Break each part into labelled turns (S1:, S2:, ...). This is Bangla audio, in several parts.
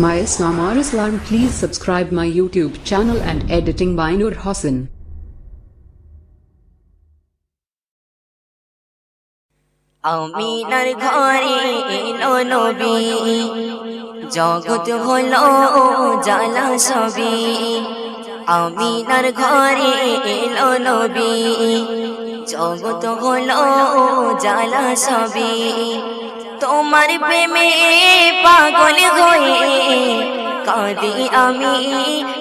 S1: My Islam or Islam. Please subscribe my YouTube channel and editing by Nur Hossain.
S2: আমিনার ঘরে এলো নবী, জগৎ হলো জালা সবই। আমিনার ঘরে এলো নবী, জগৎ হলো জালা সবই। তোমার প্রেমে পাগল হয়ে কাঁদি আমি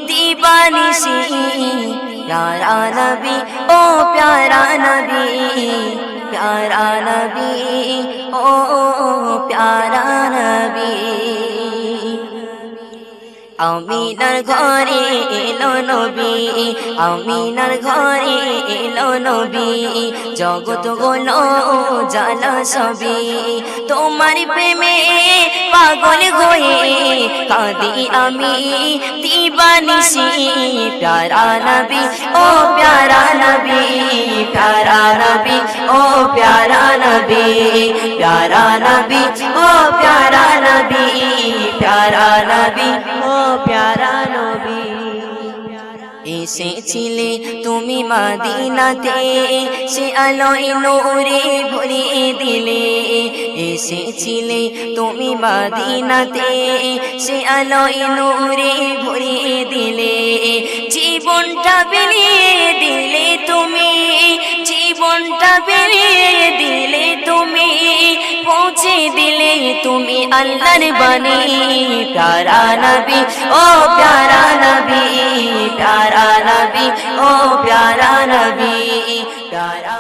S2: দিবানিশি। প্যারা নবী ও প্যারা নবী, प्यारा नबी ओ प्यारा नबी। আমিনার ঘরে এলো নবী, আমিনার ঘরে এলো নবী, জগৎ হলো জালা সবই। তোমার প্রেমে পাগল হয়ে কাঁদি আমি দিবানিশি। প্যারা নবী ও প্যারা নবী, প্যারা নবী ও প্যারা নবী, প্যারা নবী ও প্যারা নবী, প্যারা নবী ও প্যারা নবী। এসেছিলে তুমি মদিনাতে, সে আলোয় নূরে ভরিয়ে দিলে। এসেছিলে তুমি মদিনাতে, সে আলোয় নূরে ভরিয়ে দিলে। জীবনটা বিলিয়ে দিলে তুমি, জীবনটা বিলিয়ে দিলে তুমি, পৌঁছে দিলে তুমি আল্লাহর বাণী। প্যারা নবী ও প্যারা নবী, প্যারা নবী ও প্যারা নবী, প্যারা